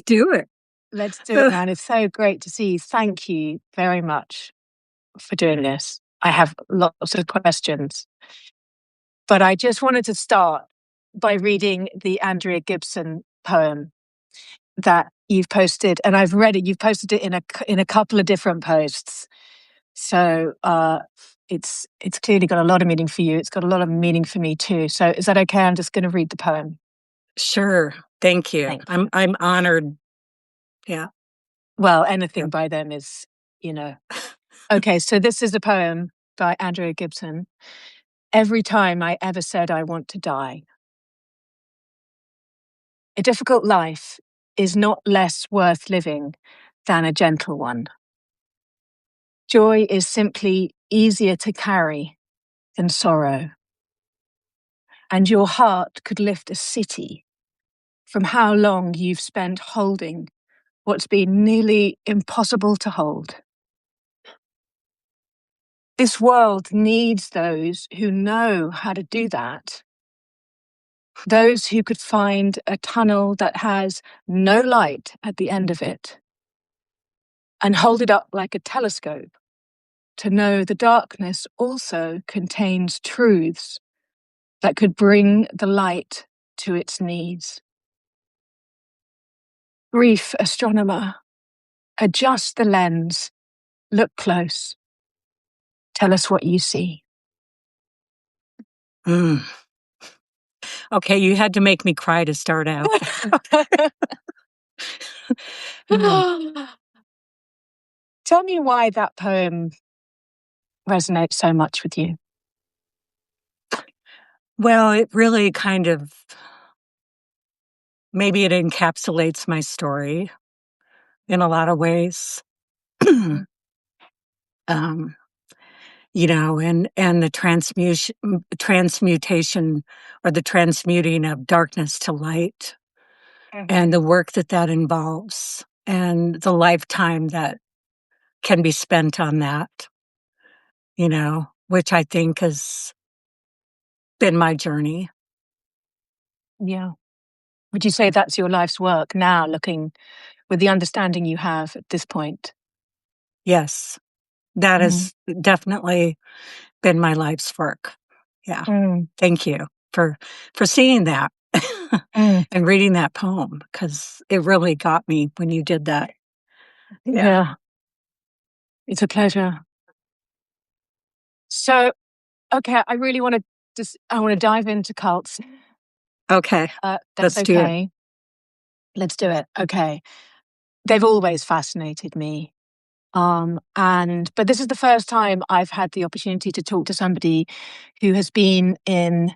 Let's do it. Let's do it, man. It's so great to see you. Thank you very much for doing this. I have lots of questions, but I just wanted to start by reading the Andrea Gibson poem that you've posted, and I've read it. You've posted it in a couple of different posts, so it's clearly got a lot of meaning for you. It's got a lot of meaning for me too. So is that okay? I'm just going to read the poem. Sure. Thank you. I'm honored. Yeah. Well, anything by them is, Okay, so this is a poem by Andrea Gibson. Every time I ever said I want to die. A difficult life is not less worth living than a gentle one. Joy is simply easier to carry than sorrow. And your heart could lift a city from how long you've spent holding what's been nearly impossible to hold. This world needs those who know how to do that. Those who could find a tunnel that has no light at the end of it and hold it up like a telescope to know the darkness also contains truths that could bring the light to its needs. Brief astronomer, adjust the lens, look close. Tell us what you see. Okay, you had to make me cry to start out. Tell me why that poem resonates so much with you. Well, it really kind of, maybe it encapsulates my story in a lot of ways. And the transmutation or the transmuting of darkness to light, and the work that involves, and the lifetime that can be spent on that, which I think has been my journey. Yeah. Would you say that's your life's work now, looking with the understanding you have at this point? Yes, that has definitely been my life's work. Yeah. Thank you for seeing that and reading that poem, because it really got me when you did that. Yeah. It's a pleasure. So, okay, I really want to dive into cults. Okay. That's okay. Let's do it. Okay. They've always fascinated me. But this is the first time I've had the opportunity to talk to somebody who has been in,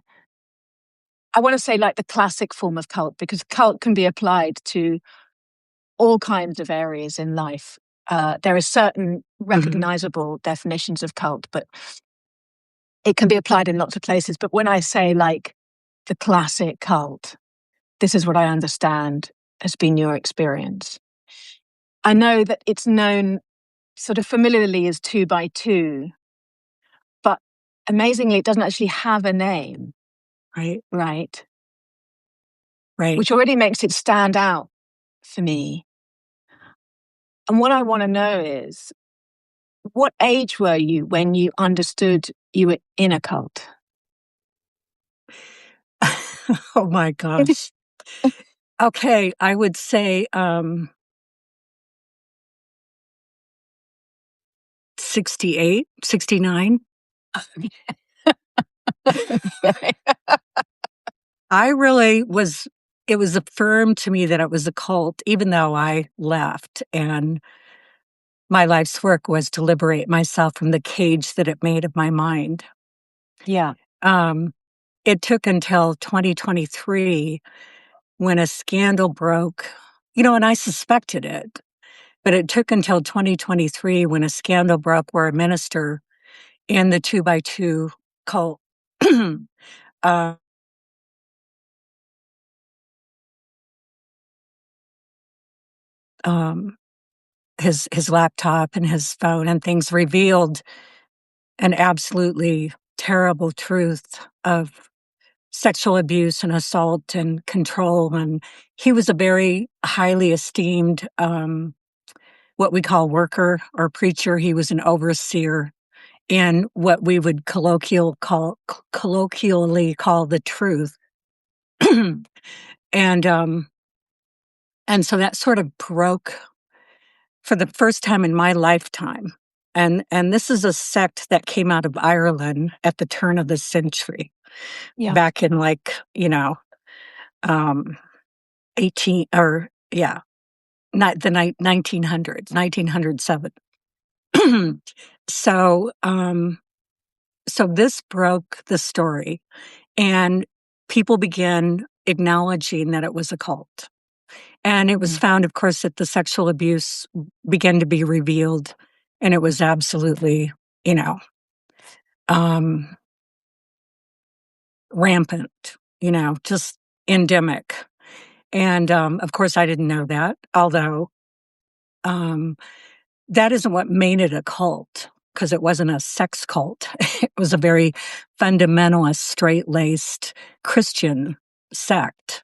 I want to say, like, the classic form of cult, because cult can be applied to all kinds of areas in life. There are certain recognizable definitions of cult, but it can be applied in lots of places. But when I say, like, the classic cult, this is what I understand has been your experience. I know that it's known sort of familiarly as 2x2, but amazingly, it doesn't actually have a name. Right. Which already makes it stand out for me. And what I want to know is, what age were you when you understood you were in a cult? Oh my gosh. Okay, I would say 68, 69. I really was, it was affirmed to me that it was a cult, even though I left, and my life's work was to liberate myself from the cage that it made of my mind. Yeah. It took until 2023 when a scandal broke, and I suspected it, but it took until 2023 when a scandal broke where a minister in the 2x2 cult his laptop and his phone and things revealed an absolutely terrible truth of sexual abuse and assault and control. And he was a very highly esteemed, what we call worker or preacher. He was an overseer in what we would colloquially call the truth. and and so that sort of broke for the first time in my lifetime. And this is a sect that came out of Ireland at the turn of the century, Yeah. back in um 18 or yeah, not the 1900s, 1907. so so this broke the story, and people began acknowledging that it was a cult. And it was found, of course, that the sexual abuse began to be revealed, and it was absolutely, you know, um, rampant, just endemic. And of course, I didn't know that, although um, that isn't what made it a cult, because it wasn't a sex cult. It was a very fundamentalist, straight laced Christian sect.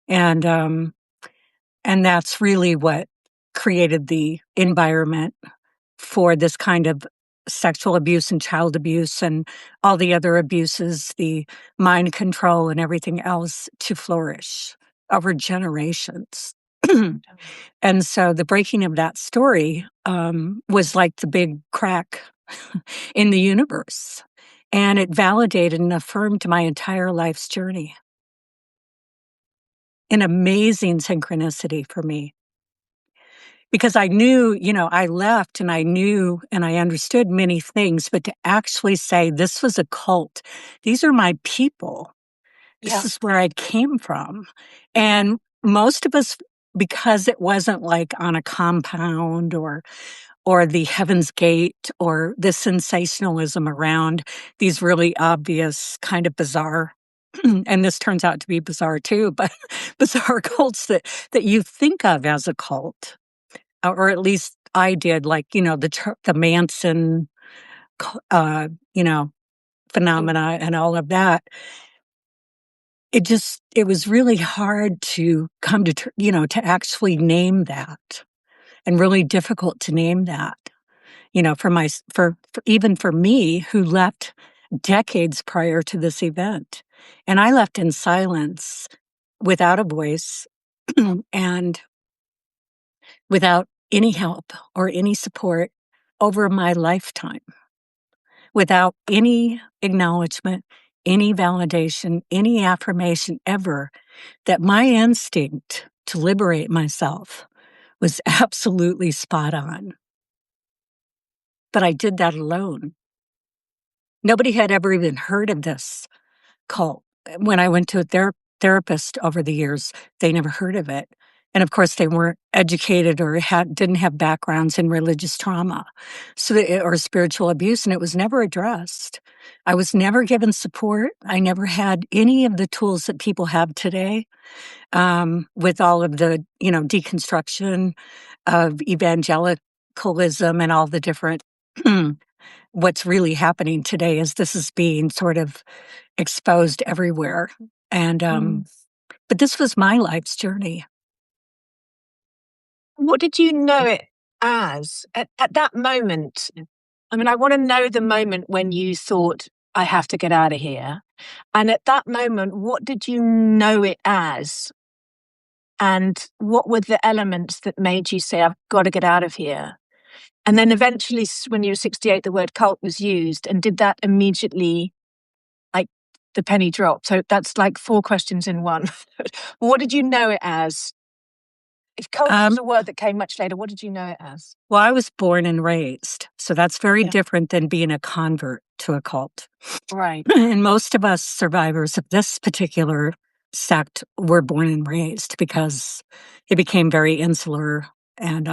And and that's really what created the environment for this kind of sexual abuse and child abuse and all the other abuses, the mind control and everything else to flourish over generations. And so the breaking of that story was like the big crack in the universe. And it validated and affirmed my entire life's journey. An amazing synchronicity for me. Because I knew, I left and I knew and I understood many things, but to actually say this was a cult, these are my people. This is where I came from. And most of us, because it wasn't like on a compound or the Heaven's Gate or the sensationalism around these really obvious kind of bizarre, and this turns out to be bizarre too, but bizarre cults that you think of as a cult, or at least I did, like, the Manson, uh, you know, phenomena and all of that. It was really hard to come to, to actually name that, and really difficult to name that, for even for me, who left decades prior to this event. And I left in silence, without a voice, and without any help or any support over my lifetime, without any acknowledgement, any validation, any affirmation ever that my instinct to liberate myself was absolutely spot on. But I did that alone. Nobody had ever even heard of this cult. When I went to a therapist over the years, they never heard of it. And of course, they weren't educated or didn't have backgrounds in religious trauma, or spiritual abuse, and it was never addressed. I was never given support. I never had any of the tools that people have today, with all of the, deconstruction of evangelicalism and all the different. What's really happening today is this is being sort of exposed everywhere. And but this was my life's journey. What did you know it as at that moment? I mean, I want to know the moment when you thought, I have to get out of here. And at that moment, what did you know it as? And what were the elements that made you say, I've got to get out of here? And then eventually, when you were 68, the word cult was used. And did that immediately, like, the penny drop? So that's like 4 questions in one. What did you know it as? If cult was a word that came much later, what did you know it as? Well, I was born and raised, so that's very different than being a convert to a cult. Right. And most of us survivors of this particular sect were born and raised, because it became very insular, and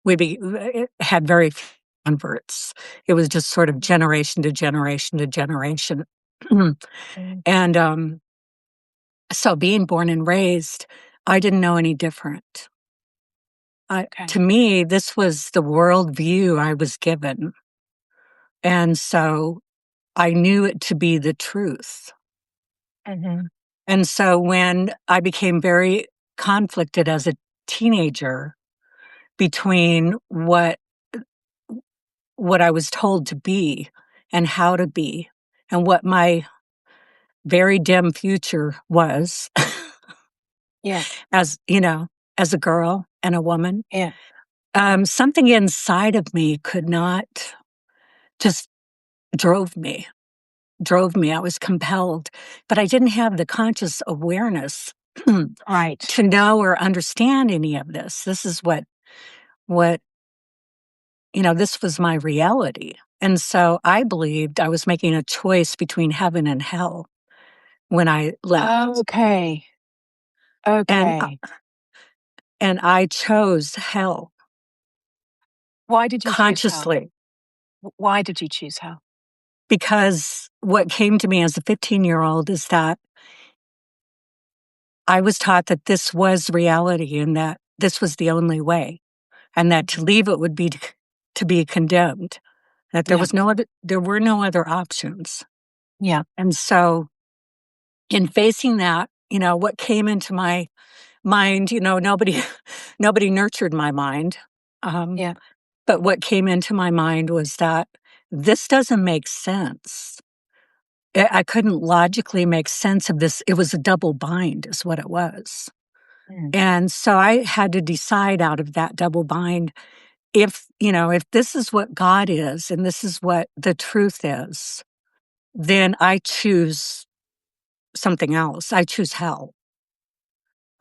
it had very few converts. It was just sort of generation to generation to generation. And so being born and raised, I didn't know any different. To me, this was the worldview I was given. And so I knew it to be the truth. Mhm. And so when I became very conflicted as a teenager between what I was told to be and how to be and what my very dim future was Yeah. as, as a girl and a woman, Yeah. something inside of me could not just drove me, drove me. I was compelled, but I didn't have the conscious awareness Right. to know or understand any of this. This is what, this was my reality. And so I believed I was making a choice between heaven and hell when I left. Okay. And Okay. and I chose hell Why did you choose hell? consciously Why did you choose hell? because what came to me as a 15-year-old is that I was taught that this was reality and that this was the only way, and that to Mhm. leave it would be to be condemned, that Yeah. there were no other options. Yeah. And so in facing that, what came into my mind, nobody nobody nurtured my mind. Um, Yeah. but what came into my mind was that this doesn't make sense. I couldn't logically make sense of this. It was a double bind, is what it was. Mm. And so I had to decide out of that double bind if this is what God is and this is what the truth is, then I choose something else. I choose hell.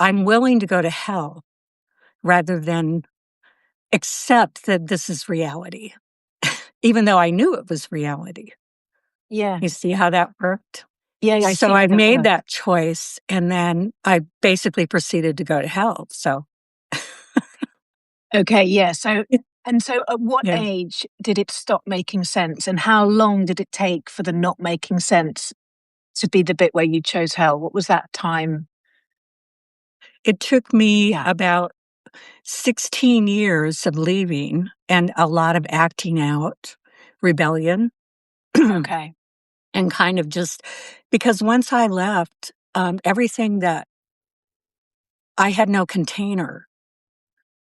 I'm willing to go to hell rather than accept that this is reality, even though I knew it was reality. Yeah. You see how that worked? Yeah, I So see I how that made works. that choice and then I basically proceeded to go to hell. So, Okay, yeah, it- so at what yeah, age did it stop making sense, and how long did it take for the not making sense to be the bit where you chose hell? What was that time? it took me Yeah. about 16 years of leaving and a lot of acting out rebellion and Okay. kind of just because once I left, everything that I had no container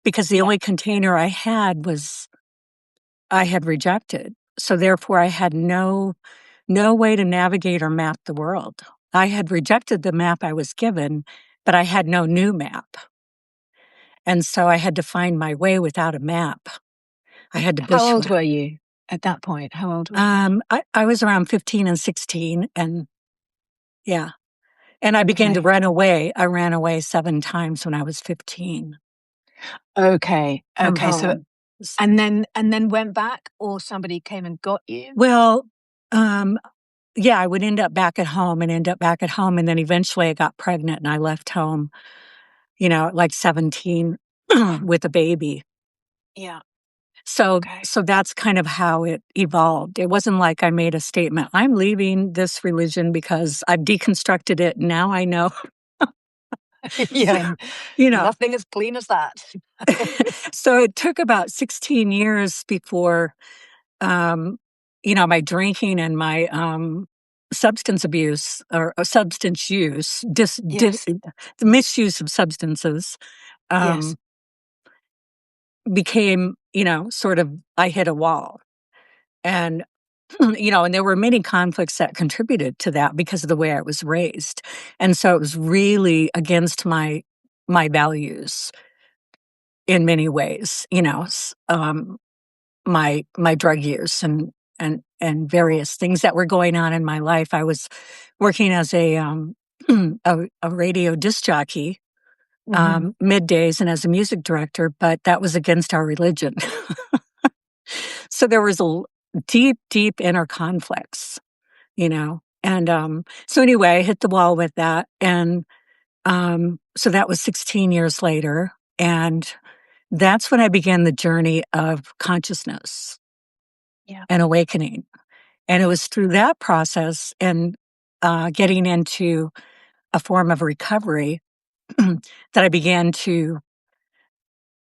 because the Yeah. only container I had was I had rejected. So therefore I had no way to navigate or map the world. I had rejected the map I was given, but I had no new map. And so I had to find my way without a map. I had to How old bushwhack. were you at that point? How old were you? I was around 15 and 16 and yeah. And I began to Okay. run away. I ran away 7 times when I was 15 Okay. from Okay, so home. S and then went back, or somebody came and got you? Well, um, yeah, I would end up back at home and end up back at home, and then eventually I got pregnant and I left home, at like 17 with a baby. Yeah. So Okay. so that's kind of how it evolved. It wasn't like I made a statement, "I'm leaving this religion because I've deconstructed it, and now I know." Yeah, So, you know, nothing as clean as that. so it took about 16 years before, um, my drinking and my, substance abuse or substance use, Yes. the misuse of substances, Yes. um, became, sort of I hit a wall. And and there were many conflicts that contributed to that because of the way I was raised. And so it was really against my values in many ways, my drug use and various things that were going on in my life. I was working as a radio disc jockey Mhm. middays and as a music director, but that was against our religion. So there was deep, deep inner conflicts. And, so anyway, I hit the wall with that, and, so that was 16 years later, and that's when I began the journey of consciousness Yeah. and awakening, and it Yeah. was through that process and, getting into a form of recovery that I began to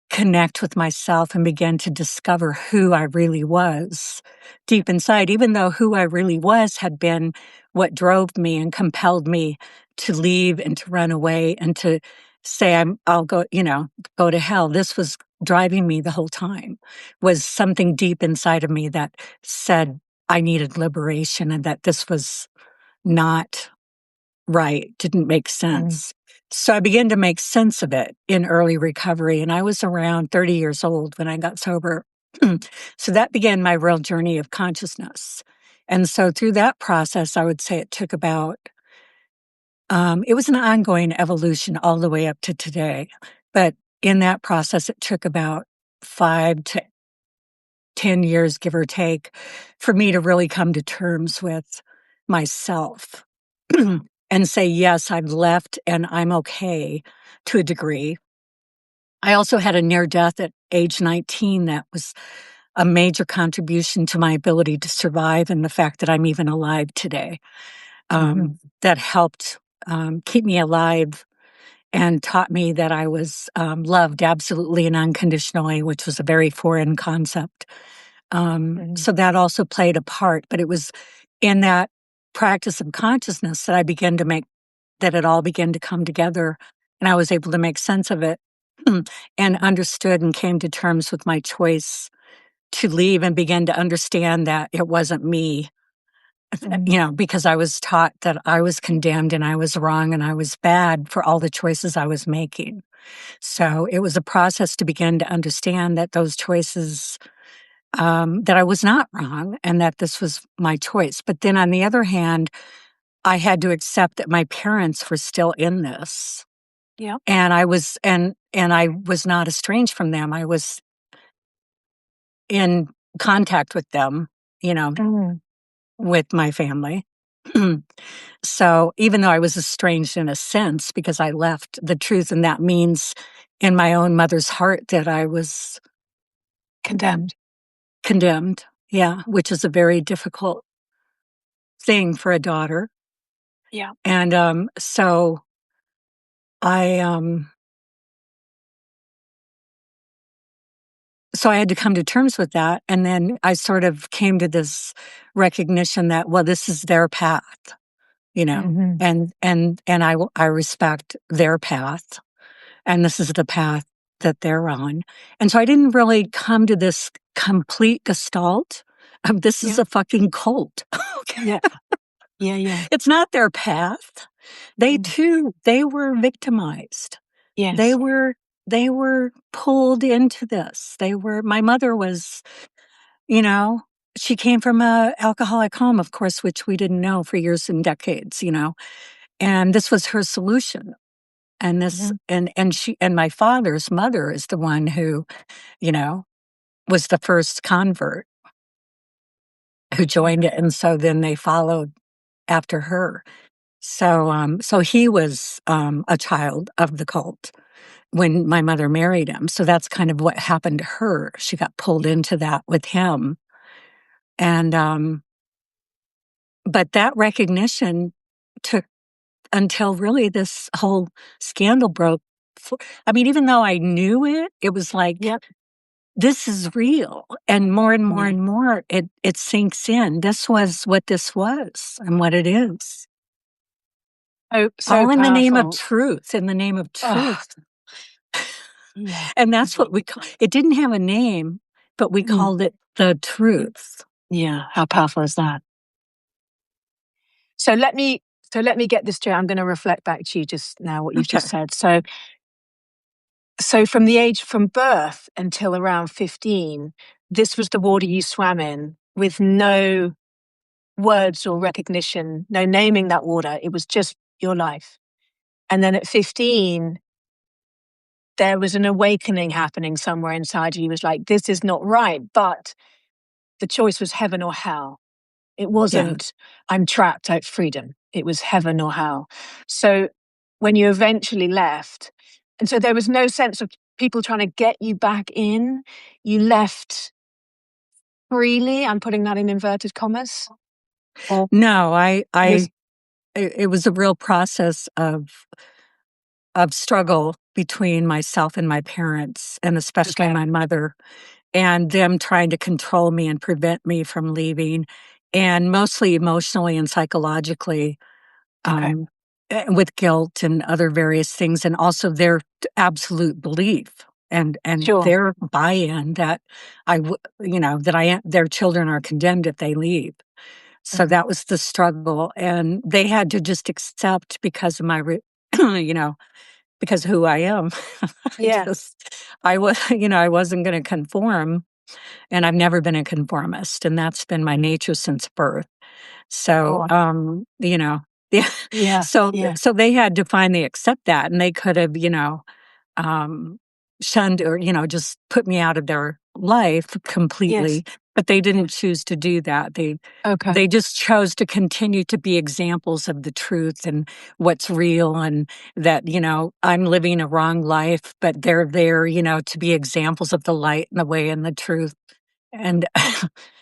connect with myself and began to discover who I really was deep inside, even though who I really was had been what drove me and compelled me to leave and to run away and to say I'll go, go to hell. This was driving me the whole time, was something deep inside of me that said I needed liberation and that this was not right, didn't make sense. So I began to make sense of it in early recovery, and I was around 30 years old when I got sober. So that began my real journey of consciousness. And so through that process, I would say it took about, it was an ongoing evolution all the way up to today. But in that process, it took about 5 to 10 years, give or take, for me to really come to terms with myself and say, yes, I've left and I'm okay to a degree. I also had a near death at age 19 that was a major contribution to my ability to survive and the fact that I'm even alive today. That helped keep me alive and taught me that I was loved absolutely and unconditionally, which was a very foreign concept. So that also played a part, but it was in that practice of consciousness that I began to that it all began to come together and I was able to make sense of it and understood and came to terms with my choice to leave and began to understand that it wasn't me, because I was taught that I was condemned and I was wrong and I was bad for all the choices I was making. So it was a process to begin to understand that those choices, that I was not wrong and that this was my choice. But then on the other hand, I had to accept that my parents were still in this. Yeah. And I was I was not estranged from them. I was in contact with them, with my family. So even though I was estranged in a sense because I left the truth, and that means in my own mother's heart that I was Condemned. Yeah, which is a very difficult thing for a daughter. Yeah. And so I so I had to come to terms with that. And then I sort of came to this recognition that, well, this is their path, and I respect their path. And this is the path that they're on. And so I didn't really come to this complete gestalt of this is a fucking cult. Yeah. Yeah. It's not their path. They too, they were victimized. Yes. They were pulled into this. My mother was, she came from a alcoholic home, of course, which we didn't know for years and decades, and this was her solution. And this, and my father's mother is the one who, was the first convert who joined it. And so then they followed after her. So he was, a child of the cult when my mother married him. So that's kind of what happened to her. She got pulled into that with him. And, but that recognition took until really this whole scandal broke. Even though I knew it, it was like, this is real. And more and more, it sinks in. This was what this was and what it is. Oh, so all in powerful. the name of truth, Yeah. And that's what we call it. Didn't have a name, but we called it the truth. Yeah. How powerful is that? So let me get this straight. I'm going to reflect back to you just now what you've just said. So from birth until around 15, this was the water you swam in with no words or recognition, no naming that water. It was just your life. And then at 15, there was an awakening happening somewhere inside you. It was like, this is not right. But the choice was heaven or hell. It wasn't, I'm trapped out freedom. It was heaven or hell. So when you eventually left, and so there was no sense of people trying to get you back in, you left freely. I'm putting that in inverted commas. No, it was a real process of struggle between myself and my parents, and especially my mother, and them trying to control me and prevent me from leaving. and mostly emotionally and psychologically, Okay. um, with guilt and other various things, and also their absolute belief and Sure. their buy-in that that I am their children are condemned if they leave. So Mm. that was the struggle, and they had to just accept because of my you know, because of who I am. I Yeah. just I wasn't gonna conform, and I've never been a conformist, and that's been my nature since birth. So, Oh, yeah, yeah. so Yeah. so they had to finally accept that, and they could have, um, shunned or, just put me out of their life Yes. completely, but they Yeah. didn't choose to do that. Okay. They just chose to continue to be examples of the truth and what's real, and that, I'm living a wrong life, but they're there, to be examples of the light and the way and the truth. And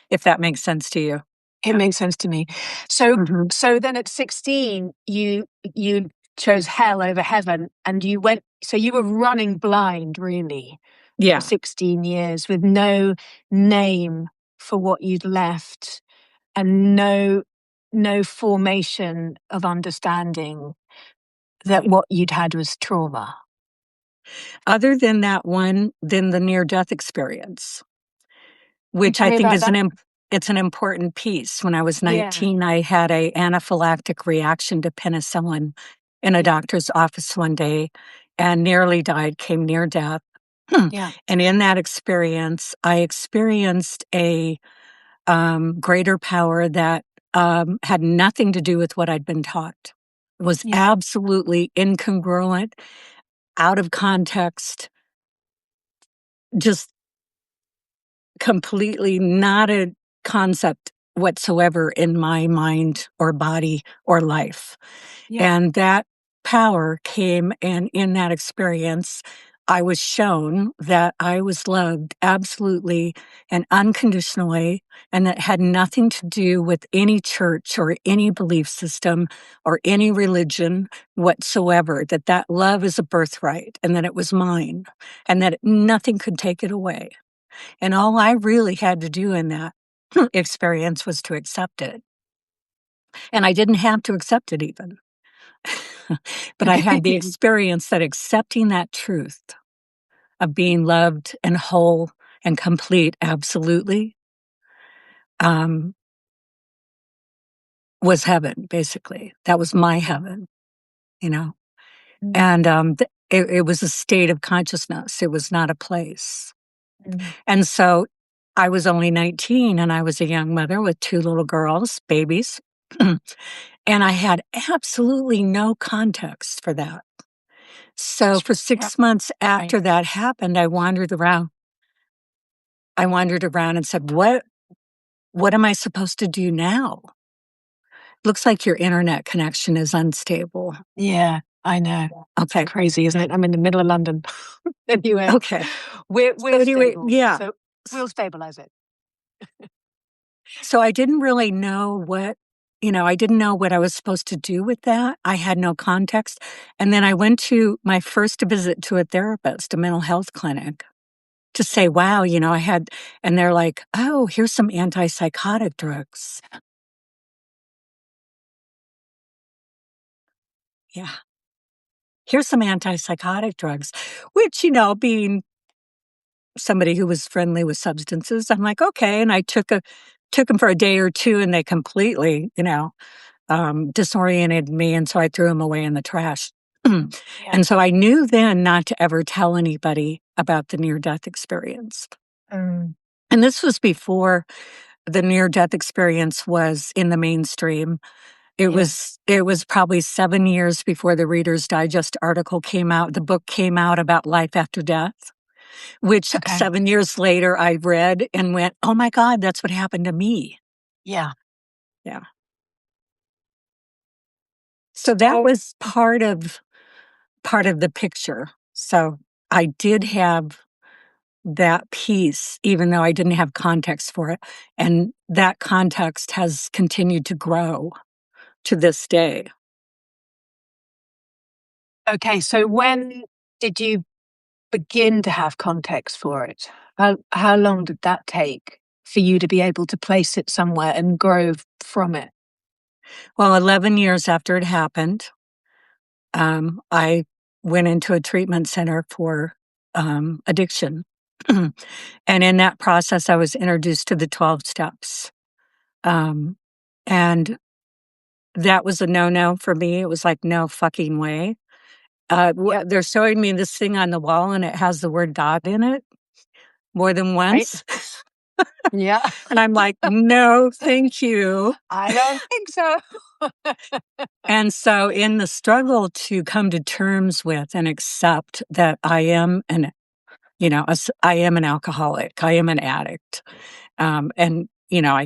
if that makes sense to you. It Yeah. makes sense to me. So Mhm. so then at 16, you chose hell over heaven, and you were running blind really for Yeah. 16 years with no name for what you'd left, and no formation of understanding that what you'd had was trauma. Other than than the near death experience, Can you which tell I me think about is that? it's an important piece. When I was Yeah. 19, I had a anaphylactic reaction to penicillin in a Yeah. doctor's office one day and nearly died, came near death. Yeah. And in that experience, I experienced a greater power that had nothing to do with what I'd been taught. It was Yeah. absolutely incongruent, out of context, just completely not a concept whatsoever in my mind or body or life. Yeah. And that power came, and in that experience, I was shown that I was loved absolutely and unconditionally, and that had nothing to do with any church or any belief system or any religion whatsoever, that love is a birthright and that it was mine and that nothing could take it away. And all I really had to do in that experience was to accept it. And I didn't have to accept it even. But I had the Okay. experience that accepting that truth of being loved and whole and complete, absolutely, um, was heaven, basically. That was my heaven, you know? Mm, And it was a state of consciousness, it was not a place. mm. And so I was only 19 and I was a young mother with two little girls, babies. And I had absolutely no context for that. So for Yeah. 6 months Right. after that happened, I wandered around. I wandered around and said, What am I supposed to do now? Looks like your internet connection is unstable." Yeah, I know. It's Okay. crazy, isn't it? I'm in the middle of London. Anyway, Okay. we're So anyway, stable, yeah. so S we'll stabilize it. so I didn't really know I didn't know what I was supposed to do with that. I had no context. And then I went to my first visit to a therapist, a mental health clinic, to say, "Wow," I had, and they're like, "Oh, here's some antipsychotic drugs." Yeah. "Here's some antipsychotic drugs," which, being somebody who was friendly with substances, I'm like, "Okay." And I took them for a day or 2, and they completely, disoriented me, and so I threw them away in the trash. Yeah. And so I knew then not to ever tell anybody about the near-death experience. Mm, And this was before the near-death experience was in the mainstream. yeah. It was probably 7 years before the Reader's Digest article came out, the book came out about life after death, which Okay. 7 years later I read and went, "Oh my god, that's what happened to me." Yeah. Yeah. So that So was part of the picture. So I did have that piece, even though I didn't have context for it, and that context has continued to grow to this day. okay, so when did you begin to have context for it? How long did that take? for you to be able to place it somewhere and grow from it? Well, 11 years after it happened, I went into a treatment center for addiction. And in that process, I was introduced to the 12 steps. Um, and that was a no-no for me. It was like, no fucking way. Yeah. They're showing me this thing on the wall and it has the word God in it more than Right. once. Yeah. And I'm like, no, thank you. I don't think so. And so in the struggle to come to terms with and accept that I am I am an alcoholic, I am an addict. And,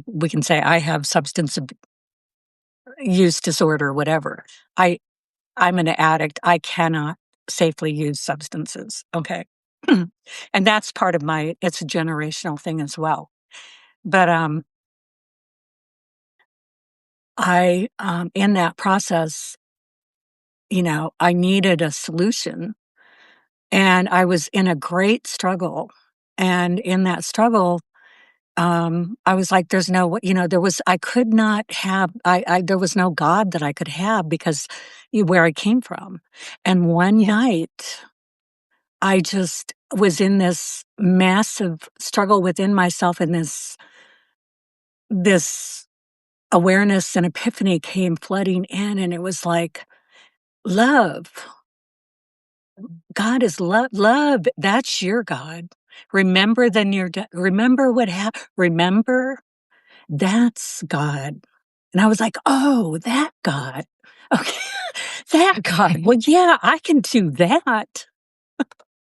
we can say I have substance use disorder, whatever. I'm an addict. I cannot safely use substances. Okay. And that's part of it's a generational thing as well. But in that process, I needed a solution and I was in a great struggle. And in that struggle, I was like, there's no, I could not have, there was no God that I could have because where I came from. And one Yeah. night, I just was in this massive struggle within myself, and this awareness and epiphany came flooding in, and it was like, love. God is love. Love, that's your God. Remember, remember what happened. Remember, that's God. And I was like, oh, that God. Okay, that God. Okay. Well, yeah, I can do that.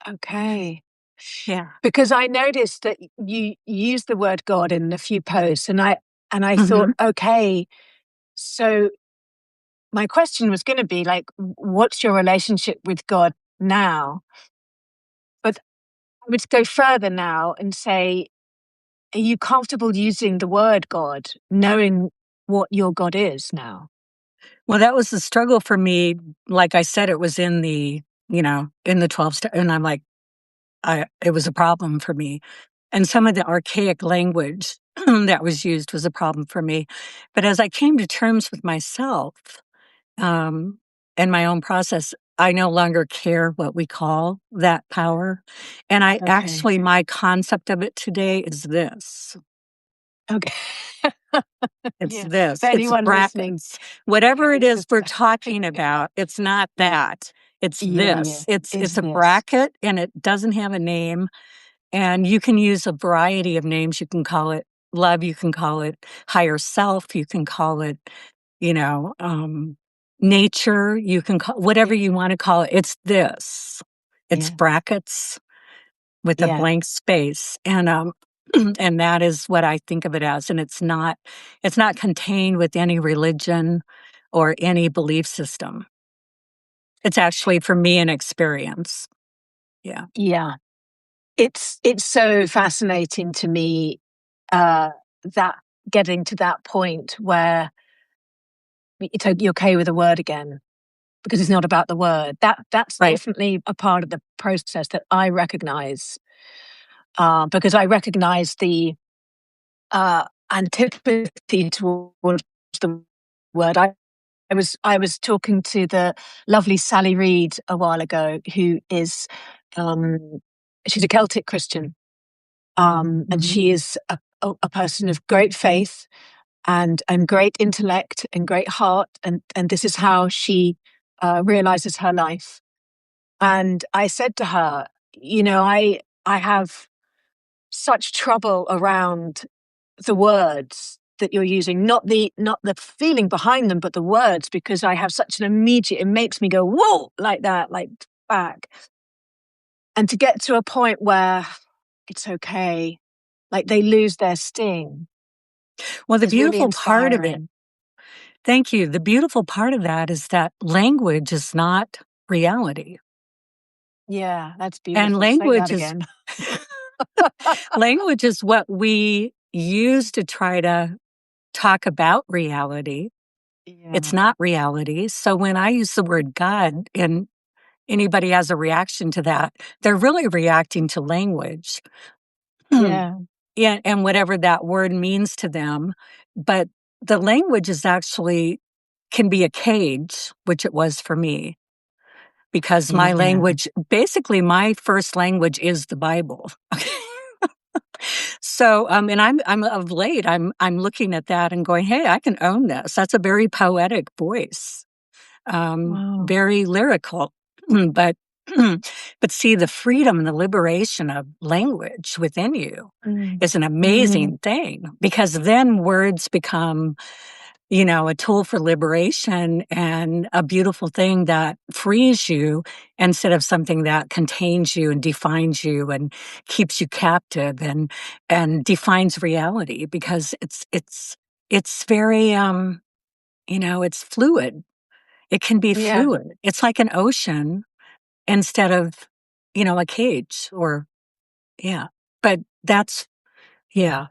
Okay. Yeah. Because I noticed that you used the word God in a few posts, and I thought, Hmm. okay, so my question was going to be like, what's your relationship with God now? But I would go further now and say, are you comfortable using the word God, knowing what your God is now? Well, that was the struggle for me. Like I said, it was in the 12 step. And I'm like, it was a problem for me. And some of the archaic language that was used was a problem for me. But as I came to terms with myself, um, and my own process, I no longer care what we call that power. And Okay. my concept of it today is this. Okay. It's Yeah. For this. It's anyone listening, brackets. Whatever it it's is just, we're talking about, it's not yeah. that. It's Yeah. Yeah. this. It's Is it's a this. bracket and it doesn't have a name. And you can use a variety of names. You can call it love, you can call it higher self, you can call it, you know, um, nature, you can call whatever Yeah. you want to call it. It's this. It's Yeah. brackets with a Yeah. blank space. And and that is what I think of it as. And it's not contained with any religion or any belief system. It's actually for me an experience. Yeah. Yeah. It's so fascinating to me, uh, that getting to that point where you're okay with a word again because it's not about the word. That's Right. definitely a part of the process that I recognize, because I recognize the antipathy towards the word. I was talking to the lovely Sally Reed a while ago, who is um, she's a Celtic Christian, and Mhm. she is a person of great faith and great intellect and great heart, and this is how she realizes her life. And I said to her, I have such trouble around the words that you're using, not the feeling behind them, but the words, because I have such an immediate, it makes me go whoa, like that, like back. And to get to a point where it's okay, like they lose their sting, Well, the is really beautiful part of it, inspiring. thank you. The beautiful part of that is that language is not reality. Yeah, that's And beautiful. Say that again. language is what we use to try to talk about reality. It's Yeah. not reality. So when I use the word God and anybody has a reaction to that, they're really reacting to language. Yeah. yeah, and whatever that word means to them. But the language is actually can be a cage, which it was for me, because my Yeah. language, basically my first language is the Bible. So, and I'm of late, I'm looking at that and going, "Hey, I can own this." That's a very poetic voice, Wow. very lyrical, but but see, the freedom and the liberation of language within you Mm. is an Mm. amazing thing, because then words become, a tool for liberation and a beautiful thing that frees you instead of something that contains you and defines you and keeps you captive and defines reality, because it's very it's fluid. It can be Yeah. fluid. It's like an ocean instead of, a cage, or yeah. But that's yeah.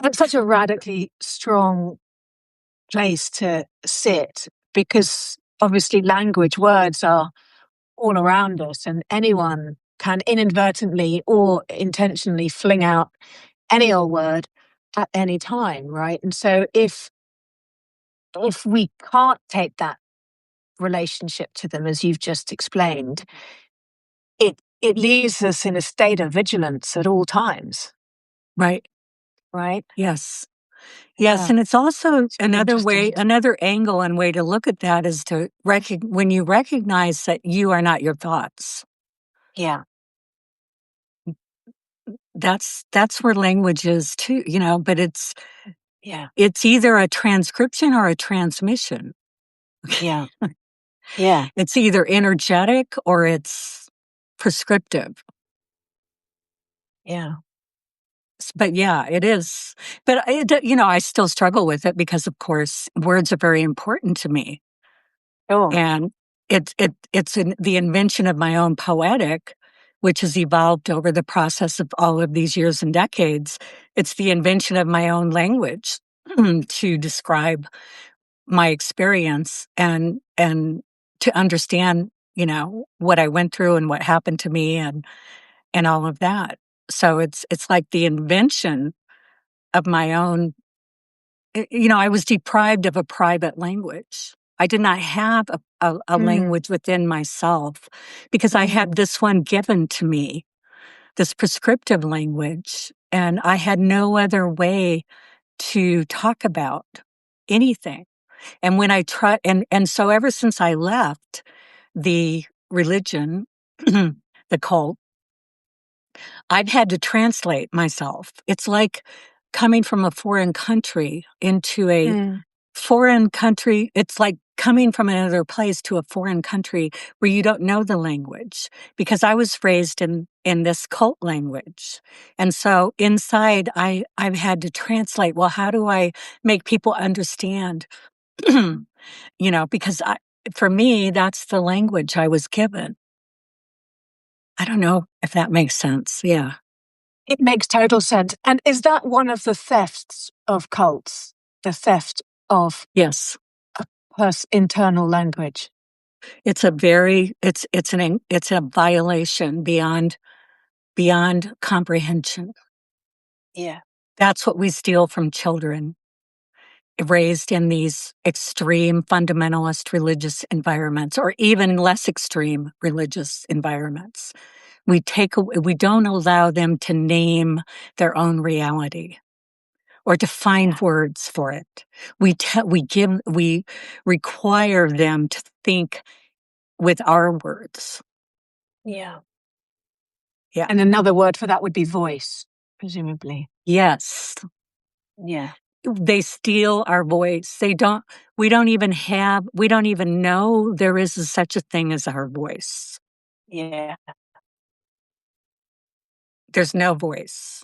That's such a radically strong place to sit because obviously language, words are all around us, and anyone can inadvertently or intentionally fling out any old word at any time, right? And so if we can't take that relationship to them as you've just explained, it leaves us in a state of vigilance at all times, Right. right? Yes. Yes, Yeah, and it's also it's really another interesting. way, another angle and way to look at that is to when you recognize that you are not your thoughts. Yeah, That's where language is too, but yeah, it's either a transcription or a transmission. yeah, yeah, It's either energetic or it's prescriptive. yeah. But yeah, it is. But I still struggle with it because, of course, words are very important to me. Sure. And the invention of my own poetic, which has evolved over the process of all of these years and decades. It's the invention of my own language to describe my experience and to understand, what I went through and what happened to me and all of that. So it's like the invention of my own. I was deprived of a private language. I did not have a Mm, language within myself because I mm, had this one given to me, this prescriptive language, and I had no other way to talk about anything. And when I try, and so ever since I left the religion, the cult, I've had to translate myself. It's like coming from a foreign country into a mm. foreign country. It's like coming from another place to a foreign country where you don't know the language, because I was raised in this cult language. And so inside I've had to translate, well, how do I make people understand? Because for me, that's the language I was given. I don't know if that makes sense. Yeah. It makes total sense. And is that one of the thefts of cults? The theft of Yes. a internal language? It's a violation beyond comprehension. Yeah, That's what we steal from children raised in these extreme fundamentalist religious environments, or even less extreme religious environments. We don't allow them to name their own reality or to yeah, find words for it. We require them to think with our words. yeah. Yeah. And another word for that would be voice, presumably. Yes. Yeah, They steal our voice. We don't even know there is such a thing as our voice. yeah. There's no voice.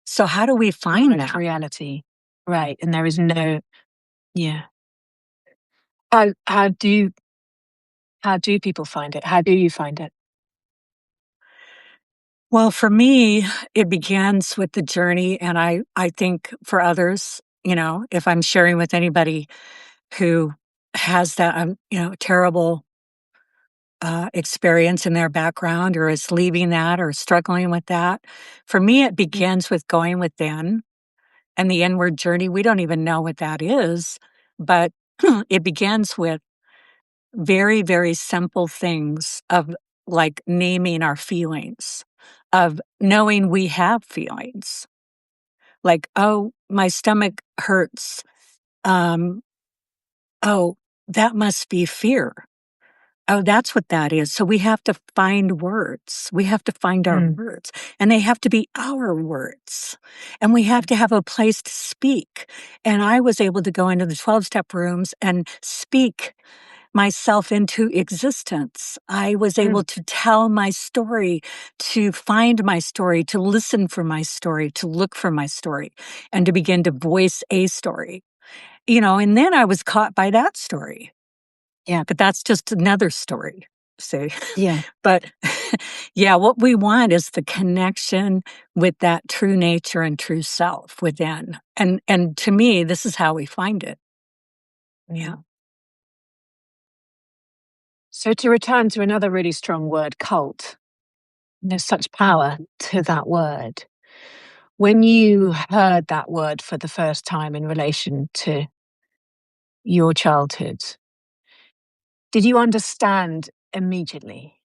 So how do we find Direct that? reality. Right. And there is no, yeah. How do people find it? How do you find it? Well, for me, it begins with the journey. And I think for others, if I'm sharing with anybody who has that, terrible experience in their background or is leaving that or struggling with that. For me, it Mm. begins with going within and the inward journey. We don't even know what that is, but it begins with very, very simple things of like naming our feelings, of knowing we have feelings. Like, oh, my stomach hurts. Um, oh, that must be fear. Oh, that's what that is. So we have to find words. We have to find our Mm. words, and they have to be our words. And we have to have a place to speak. And I was able to go into the 12-step rooms and speak myself into existence. I was able Mm. to tell my story, to find my story, to listen for my story, to look for my story, and to begin to voice a story. And then I was caught by that story. Yeah. But that's just another story, see? Yeah. But yeah, what we want is the connection with that true nature and true self within. And to me, this is how we find it. Yeah. Mm. So to return to another really strong word, cult, there's such power to that word. When you heard that word for the first time in relation to your childhood, did you understand immediately?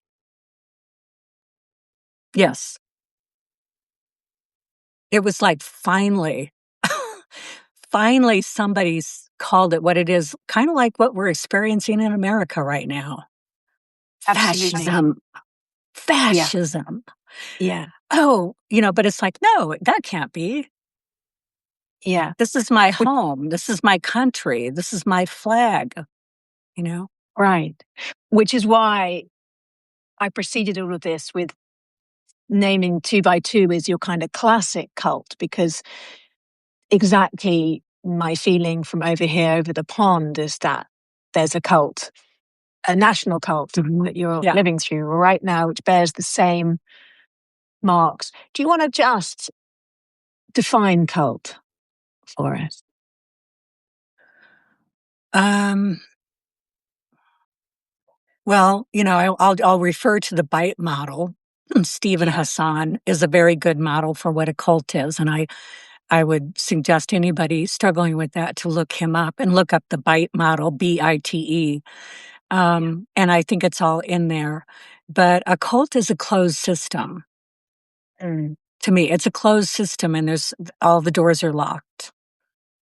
Yes. It was like finally, finally somebody's called it what it is, kind of like what we're experiencing in America right now. Absolutely. Fascism. Yeah. Fascism. Yeah. Oh, but it's like, no, that can't be. Yeah. This is my Which, home. This is my country. This is my flag, you know? right. Which is why I preceded all of this with naming Two by Two as your kind of classic cult, because exactly my feeling from over here over the pond is that there's a cult, a national cult Mhm. that you're Yeah. living through right now, which bears the same marks. Do you want to just define cult for us? Um, well, I'll refer to the bite model. Stephen Yeah. Hassan is a very good model for what a cult is, and I would suggest anybody struggling with that to look him up and look up the bite model, BITE. Yeah. And I think it's all in there. But a cult is a closed system. Mm. To me, it's a closed system, and there's all the doors are locked,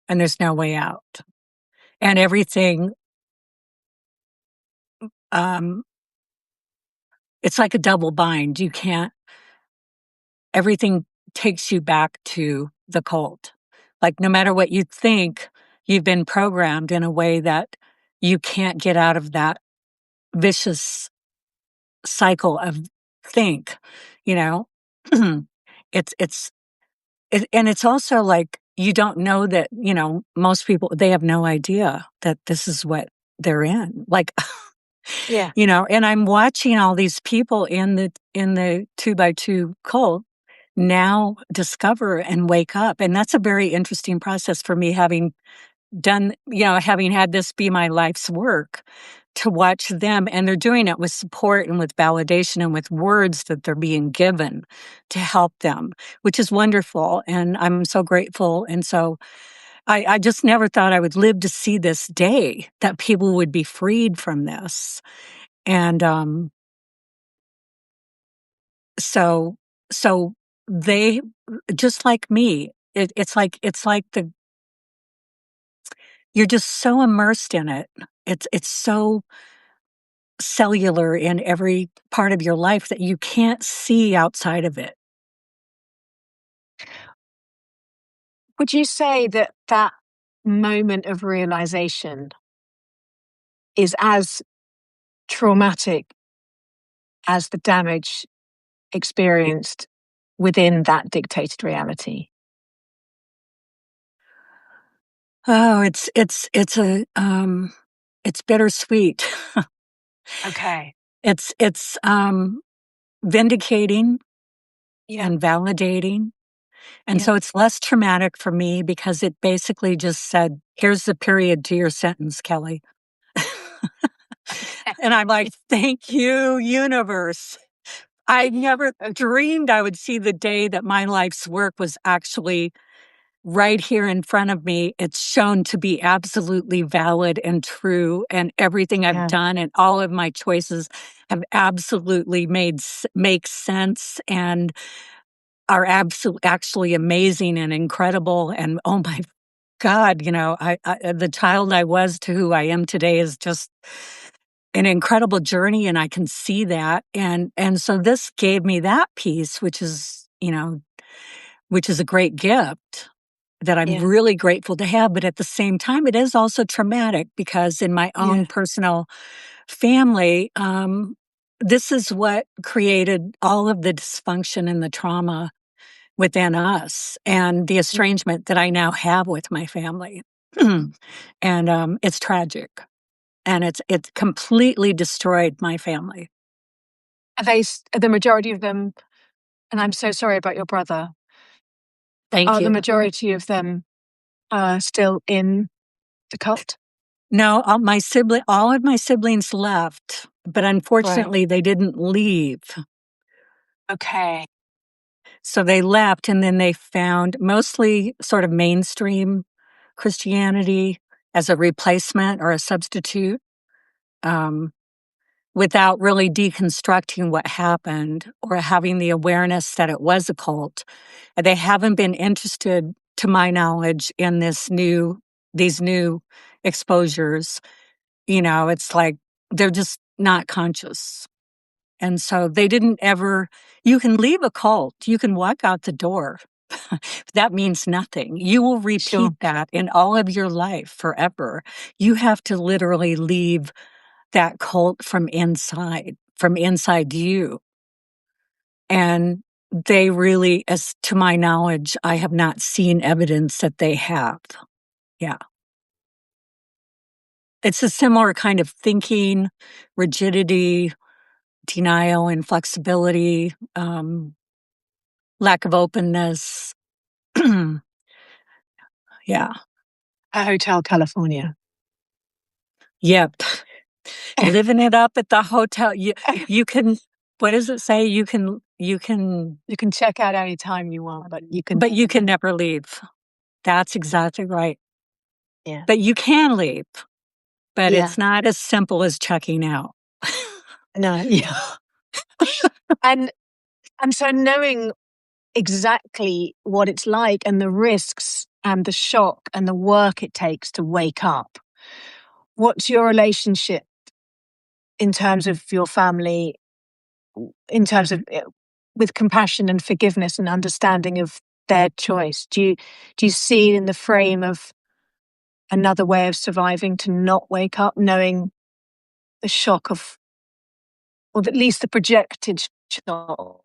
and there's no way out, and everything. Um, it's like a double bind. You can't. Everything takes you back to the cult. Like no matter what you think, you've been programmed in a way that you can't get out of that vicious cycle of think. You know, it's and it's also like you don't know that most people they have no idea that this is what they're in. Like Yeah. and I'm watching all these people in the 2 by 2 cult now discover and wake up. And that's a very interesting process for me, having having had this be my life's work, to watch them. And they're doing it with support and with validation and with words that they're being given to help them, which is wonderful. And I'm so grateful. And so I just never thought I would live to see this day that people would be freed from this. And so so they just like me. It's like the you're just so immersed in it. It's so cellular in every part of your life that you can't see outside of it. Would you say that that moment of realization is as traumatic as the damage experienced within that dictated reality? Oh, it's bittersweet. Okay. It's vindicating Yeah. and validating. And Yeah. so it's less traumatic for me because it basically just said, here's the period to your sentence, Kelly. And I'm like, thank you, universe. I never dreamed I would see the day that my life's work was actually right here in front of me. It's shown to be absolutely valid and true. And everything I've done and all of my choices have absolutely make sense and are actually amazing and incredible. And oh my God, the child I was to who I am today is just an incredible journey, and I can see that. And so this gave me that piece, which is a great gift that I'm really grateful to have. But at the same time, it is also traumatic because in my own personal family, this is what created all of the dysfunction and the trauma within us and the estrangement that I now have with my family. And it's tragic. And it's completely destroyed my family. Are the majority of them, and I'm so sorry about your brother, Thank are the you. majority of them still in the cult? No, all of my siblings left, but unfortunately they didn't leave. Okay. So they left and then they found mostly sort of mainstream Christianity as a replacement or a substitute, um, without really deconstructing what happened or having the awareness that it was a cult. They haven't been interested, to my knowledge, in these new exposures. It's like they're just not conscious. And so they didn't ever, you can leave a cult, you can walk out the door. That means nothing. You will repeat that in all of your life forever. You have to literally leave that cult from inside you. And they really, as to my knowledge, I have not seen evidence that they have. Yeah. It's a similar kind of thinking, rigidity, denial, inflexibility, lack of openness. Yeah. A Hotel California. Yep. Living it up at the hotel. You can, what does it say? You can check out any time you want, but you can never leave. That's exactly right. Yeah. But you can leave, but it's not as simple as checking out. No. Yeah. and so knowing exactly what it's like and the risks and the shock and the work it takes to wake up. What's your relationship in terms of your family, in terms of with compassion and forgiveness and understanding of their choice? Do you see it in the frame of another way of surviving to not wake up, knowing the shock of, or at least the projected shock?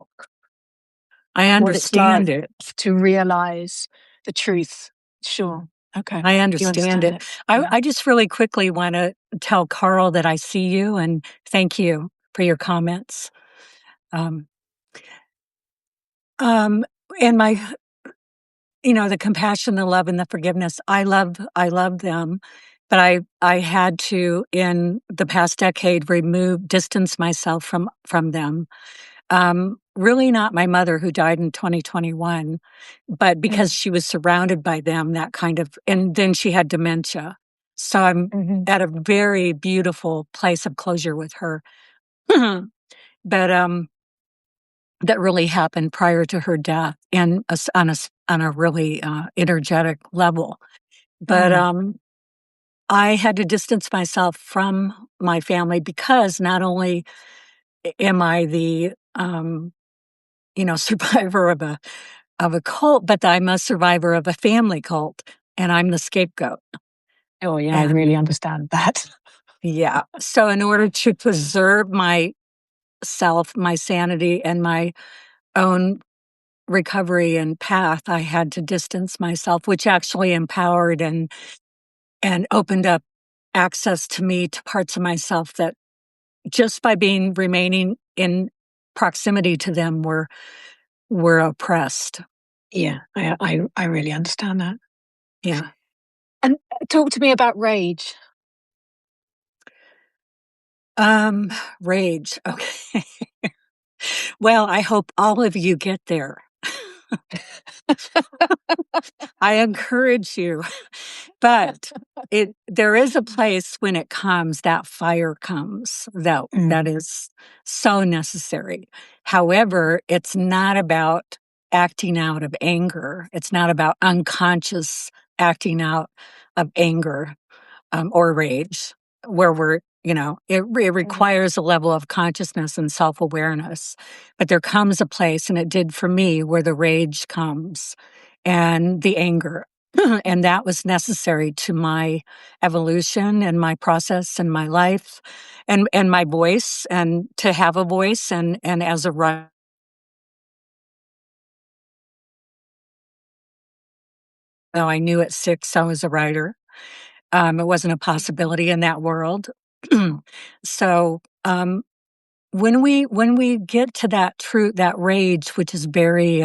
I What it's like understand it. to realize the truth. Sure. Okay. I You understand understand it. it. Yeah. I just really quickly want to tell Carl that I see you and thank you for your comments. Um, and the compassion, the love, and the forgiveness. I love them, but I had to, in the past decade, distance myself from them. Really not my mother, who died in 2021, but because she was surrounded by them, and then she had dementia. So I'm at a very beautiful place of closure with her. But that really happened prior to her death and on a really energetic level. But I had to distance myself from my family because not only am I the survivor of a cult, but I'm a survivor of a family cult, and I'm the scapegoat. Oh yeah, I really understand that. Yeah. So in order to preserve myself, my sanity, and my own recovery and path, I had to distance myself, which actually empowered and opened up access to me, to parts of myself that just by remaining in proximity to them were oppressed. Yeah, I really understand that. Yeah. And talk to me about rage. Rage. Okay. Well, I hope all of you get there. I encourage you. But there is a place when it comes, that fire comes, that is so necessary. However, it's not about acting out of anger. It's not about unconscious acting out of anger, or rage, where it requires a level of consciousness and self-awareness. But there comes a place, and it did for me, where the rage comes and the anger. And that was necessary to my evolution and my process and my life and my voice, and to have a voice. And as a writer, I knew at 6 I was a writer. It wasn't a possibility in that world. So, when we get to that rage, which is very,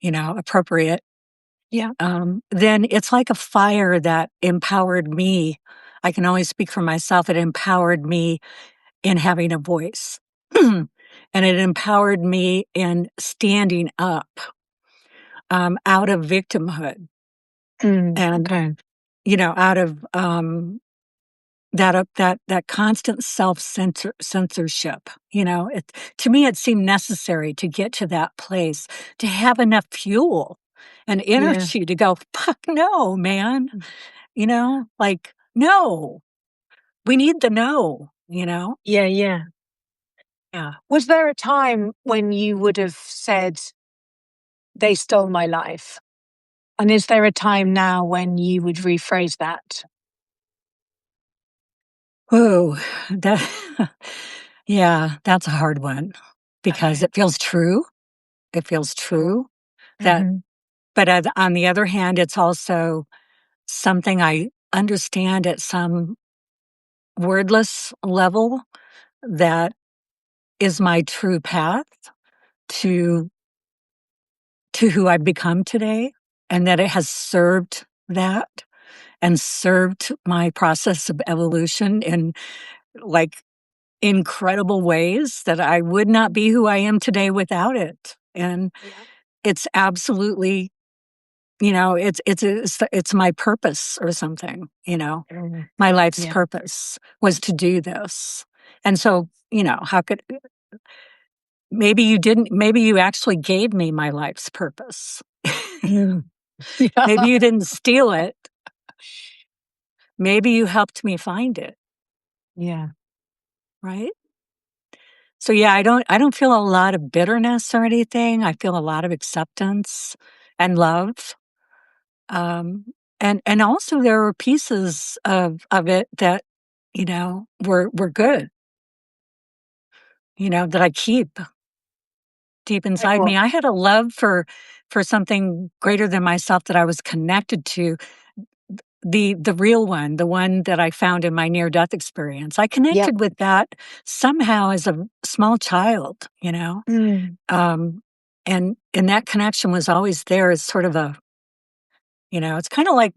appropriate, Yeah. then it's like a fire that empowered me. I can only speak for myself. It empowered me in having a voice. And it empowered me in standing up, out of victimhood, and, Okay. out of, that constant censorship. To me, it seemed necessary to get to that place, to have enough fuel and Yeah. energy to go, fuck no, man. Like, no, we need the no. Yeah, yeah. Yeah. Was there a time when you would have said, they stole my life? And is there a time now when you would rephrase that? Whoa, that, yeah, that's a hard one, because Okay. it feels true. It feels true that, Mhm. but on the other hand, it's also something I understand at some wordless level, that is my true path to who I've become today, and that it has served that, and served my process of evolution in, like, incredible ways, that I would not be who I am today without it. And Yeah. it's absolutely, it's my purpose or something. Mm. My life's Yeah. purpose was to do this. And so, how could, maybe you didn't, maybe you actually gave me my life's purpose. Mm. Yeah. Maybe you didn't steal it. Maybe you helped me find it, Yeah. right? So yeah, I don't feel a lot of bitterness or anything. I feel a lot of acceptance and love. Um, and also there were pieces of it that, were good, that I keep deep Like inside what? me. I had a love for something greater than myself that I was connected to, the real one, the one that I found in my near death experience. I Yep. connected with that somehow as a small child. Mm. Um, and that connection was always there as sort of it's kind of like,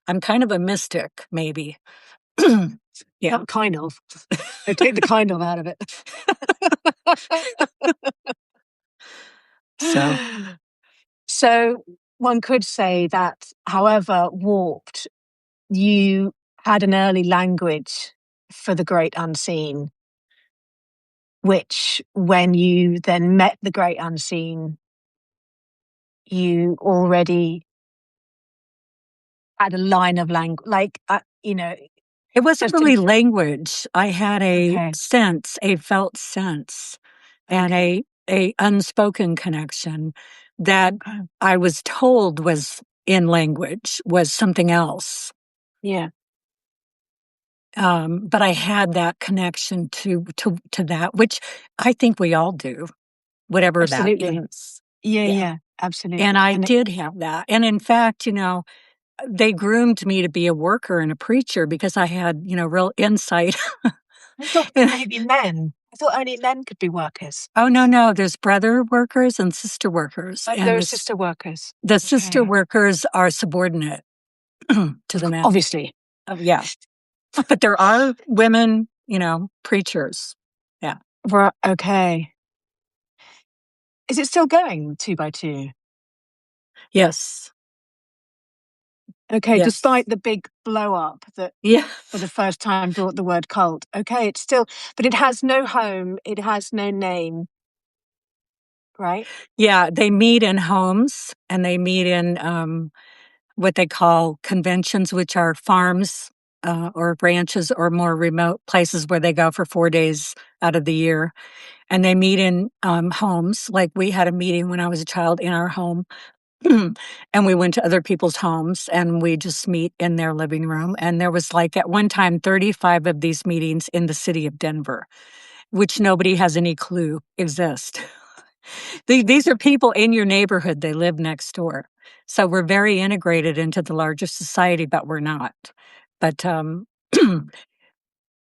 I'm kind of a mystic, maybe. Yeah. Kind of. I take the kind of out of it. So, So one could say that, however warped, you had an early language for the great unseen, which when you then met the great unseen, you already had a line of language, like, it wasn't just in, really language. I had okay, a felt sense, and okay, a unspoken connection that okay. I was told was in language, was something else. Yeah, But I had that connection to that, which I think we all do, whatever that absolutely. is. Yeah, Yeah. yeah, And absolutely. I And did have that. And in fact, they groomed me to be a worker and a preacher because I had, real insight. I thought And- maybe men. I thought only men could be workers. oh, no, no, there's brother workers and sister workers. There And are sister workers. the sister Okay. workers are subordinate to the men. Obviously. Oh, yeah. But there are women, preachers. Yeah. Right, okay. Is it still going, 2 by 2? Yes. Okay, Yes. despite the big blow up that Yeah. for the first time brought the word cult. Okay, it's still, but it has no home, it has no name, right? Yeah. They meet in homes and they meet in what they call conventions, which are farms or ranches or more remote places where they go for 4 days out of the year. And they meet in homes. Like we had a meeting when I was a child in our home. And we went to other people's homes and we just meet in their living room. And there was like at one time 35 of these meetings in the city of Denver, which nobody has any clue exist. These are people in your neighborhood, they live next door. So we're very integrated into the larger society, but we're not. But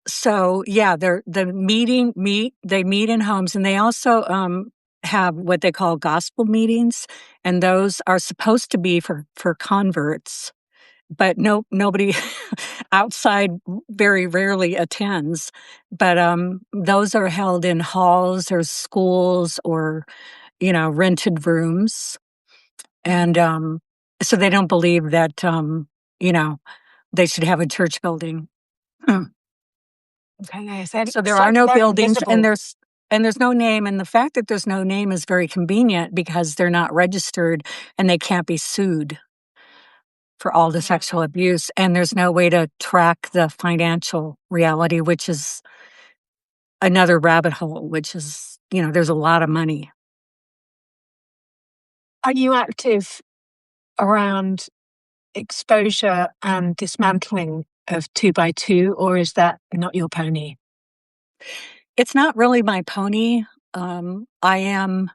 so yeah, they meet in homes, and they also have what they call gospel meetings, and those are supposed to be for converts, but nobody outside very rarely attends. But those are held in halls or schools or rented rooms, and so they don't believe that you know they should have a church building. Okay, so So there it's are like no they're buildings, and invisible. there's no name, and the fact that there's no name is very convenient because they're not registered and they can't be sued for all the sexual abuse, and there's no way to track the financial reality, which is another rabbit hole, which is, there's a lot of money. Are you active around exposure and dismantling of 2 by 2, or is that not your pony? It's not really my pony. I am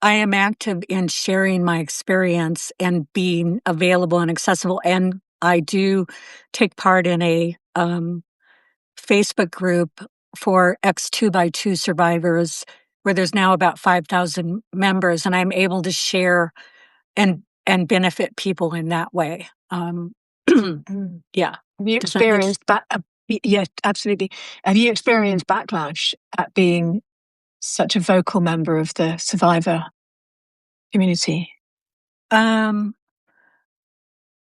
active in sharing my experience and being available and accessible, and I do take part in a Facebook group for X 2 by 2 survivors, where there's now about 5,000 members, and I'm able to share and benefit people in that way. Mm. Yeah. Have you Does that make experienced yeah, absolutely. Have you experienced backlash at being such a vocal member of the survivor community? um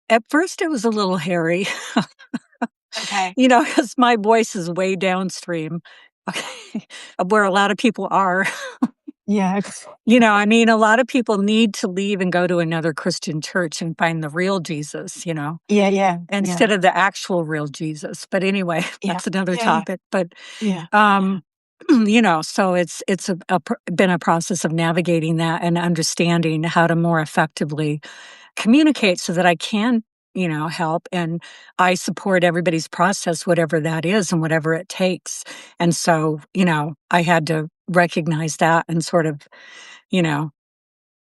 at first it was a little hairy, Okay. because my voice is way downstream, okay, of where a lot of people are. Yeah. I mean, a lot of people need to leave and go to another Christian church and find the real Jesus, Yeah, yeah, yeah, instead of the actual real Jesus. But anyway, yeah, that's another yeah, yeah, topic. But yeah, yeah. um, so it's been a process of navigating that and understanding how to more effectively communicate so that I can, help, and I support everybody's process, whatever that is and whatever it takes. And so, I had to recognize that and sort of, you know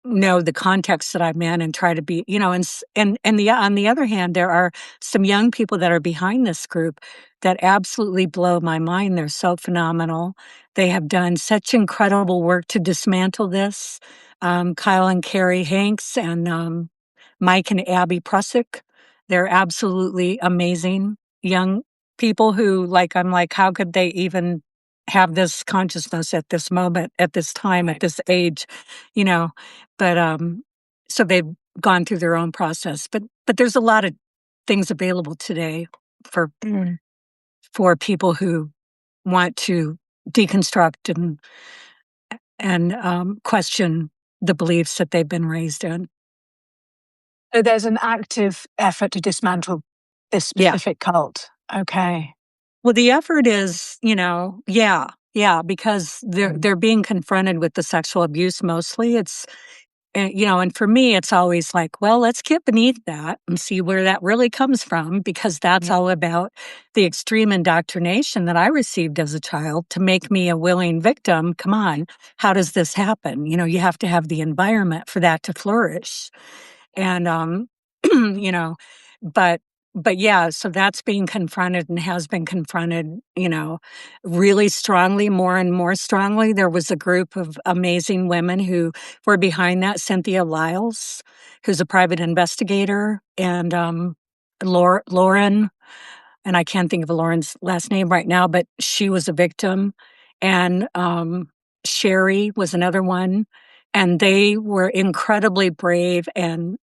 the context that I'm in and try to be, on the other hand, there are some young people that are behind this group that absolutely blow my mind. They're so phenomenal. They have done such incredible work to dismantle this. Kyle and Carrie Hanks and Mike and Abby Prussick. They're absolutely amazing young people who, like, I'm like, how could they even have this consciousness at this moment, at this time, at Right. this age, you know? But so they've gone through their own process. But there's a lot of things available today for Mm. for people who want to deconstruct and question the beliefs that they've been raised in. So there's an active effort to dismantle this Yeah. specific cult. Okay. Well, the effort is, yeah, because they're Mm. they're being confronted with the sexual abuse mostly. And for me, it's always like, well, let's get beneath that and see where that really comes from, because that's Yeah. all about the extreme indoctrination that I received as a child to make me a willing victim. Come on, how does this happen? You have to have the environment for that to flourish. And you know but yeah, so that's being confronted and has been confronted, really strongly, more and more strongly. There was a group of amazing women who were behind that. Cynthia Lyles, who's a private investigator, and Lauren, and I can't think of Lauren's last name right now, but she was a victim. And Sherry was another one. And they were incredibly brave and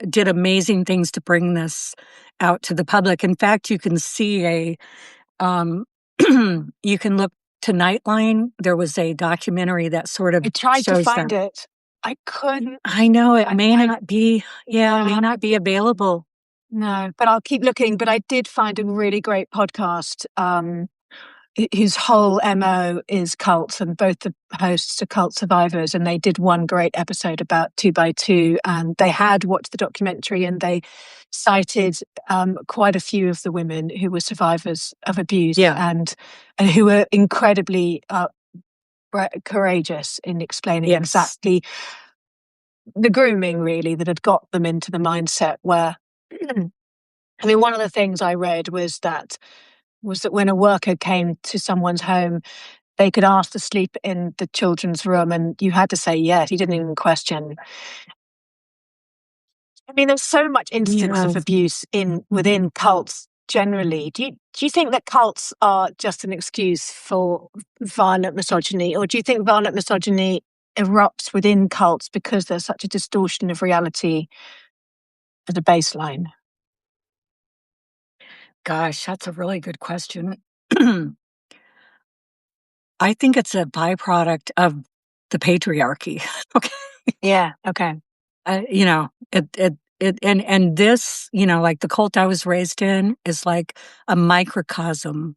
did amazing things to bring this out to the public. In fact, you can see you can look to Nightline. There was a documentary that sort of I tried to shows find them. it. I couldn't. I know it may not be, may not be available. No, but I'll keep looking. But I did find a really great podcast. Whose whole MO is cults, and both the hosts are cult survivors. And they did one great episode about 2x2, and they had watched the documentary, and they cited quite a few of the women who were survivors of abuse, and who were incredibly courageous in explaining exactly the grooming, really, that had got them into the mindset where. I mean, one of the things I read was that when a worker came to someone's home, they could ask to sleep in the children's room, and you had to say yes. You didn't even question. I mean, there's so much instance of abuse within cults generally. Do you think that cults are just an excuse for violent misogyny, or do you think violent misogyny erupts within cults because there's such a distortion of reality as a baseline? Gosh, that's a really good question. I think it's a byproduct of the patriarchy. Okay. Yeah. Okay. And this, like the cult I was raised in is like a microcosm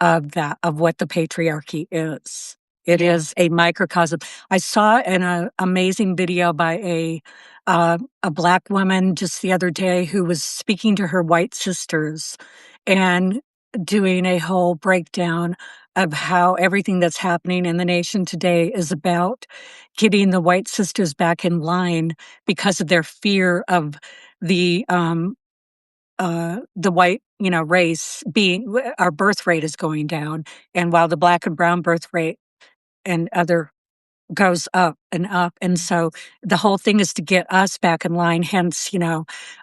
of what the patriarchy is. It is a microcosm. I saw an amazing video by a Black woman just the other day who was speaking to her white sisters and doing a whole breakdown of how everything that's happening in the nation today is about getting the white sisters back in line because of their fear of the white, race being, our birth rate is going down. And while the Black and brown birth rate and other goes up and up. And so the whole thing is to get us back in line, hence,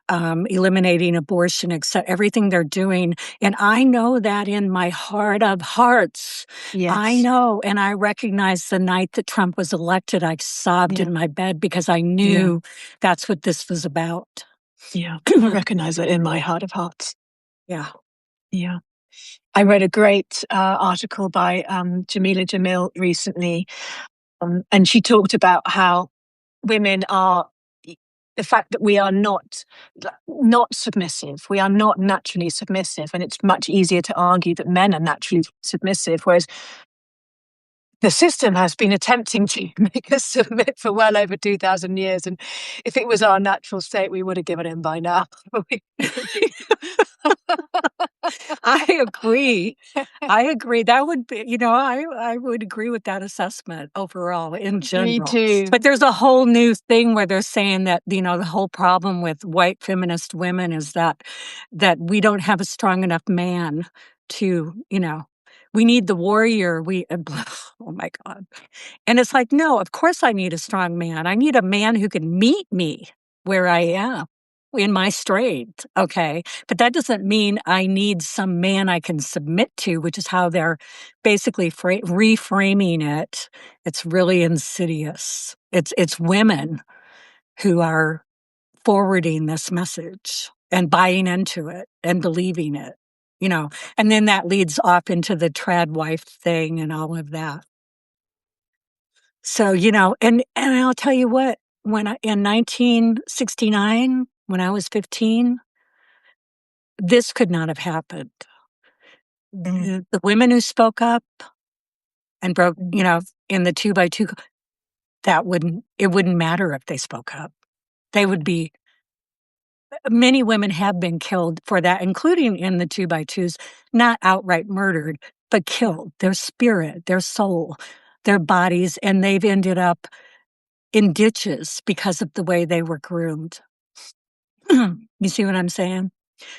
eliminating abortion, except everything they're doing. And I know that in my heart of hearts, I know. And I recognize the night that Trump was elected, I sobbed in my bed because I knew that's what this was about. Yeah, I recognize it in my heart of hearts. Yeah. Yeah. I read a great article by Jamila Jamil recently, and she talked about how women are, the fact that we are not submissive. We are not naturally submissive, and it's much easier to argue that men are naturally submissive, whereas the system has been attempting to make us submit for well over 2,000 years. And if it was our natural state, we would have given in by now. I agree. That would be, I would agree with that assessment overall in general. Me too. But there's a whole new thing where they're saying that, the whole problem with white feminist women is that we don't have a strong enough man to, we need the warrior. Oh my God. And it's like, no, of course I need a strong man. I need a man who can meet me where I am in my strength. Okay. But that doesn't mean I need some man I can submit to, which is how they're basically reframing it. It's really insidious. It's women who are forwarding this message and buying into it and believing it. And then that leads off into the trad wife thing and all of that. So, and I'll tell you what, in 1969, when I was 15, this could not have happened. The women who spoke up and broke, in the 2x2, it wouldn't matter if they spoke up. Many women have been killed for that, including in the 2x2s, not outright murdered, but killed, their spirit, their soul, their bodies, and they've ended up in ditches because of the way they were groomed. You see what I'm saying?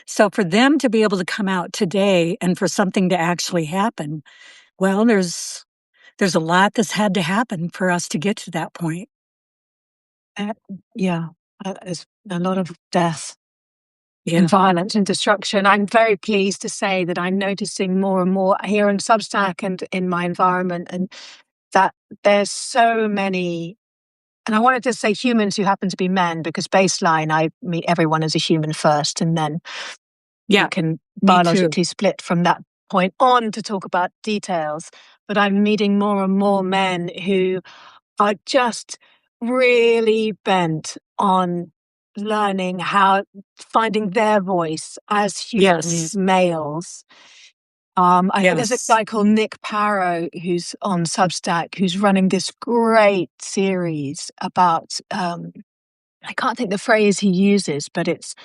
So for them to be able to come out today and for something to actually happen, well, there's a lot that's had to happen for us to get to that point. Yeah, there's a lot of death. and violence and destruction. I'm very pleased to say that I'm noticing more and more here in Substack and in my environment, and that there's so many, and I wanted to say humans who happen to be men, because baseline, I meet everyone as a human first, and then you can biologically split from that point on to talk about details. But I'm meeting more and more men who are just really bent on learning how, finding their voice as human males. There's a guy called Nick Parrow who's on Substack who's running this great series about, I can't think the phrase he uses, but it's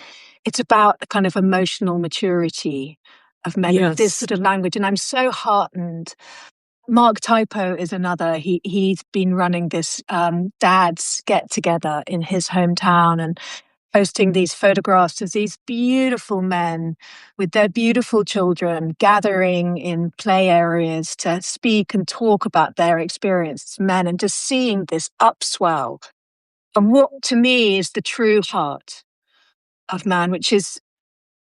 about the kind of emotional maturity of men with this sort of language. And I'm so heartened. Mark Typo is another. He's been running this dads get together in his hometown and posting these photographs of these beautiful men with their beautiful children gathering in play areas to speak and talk about their experience as men, and just seeing this upswell of what to me is the true heart of man, which is,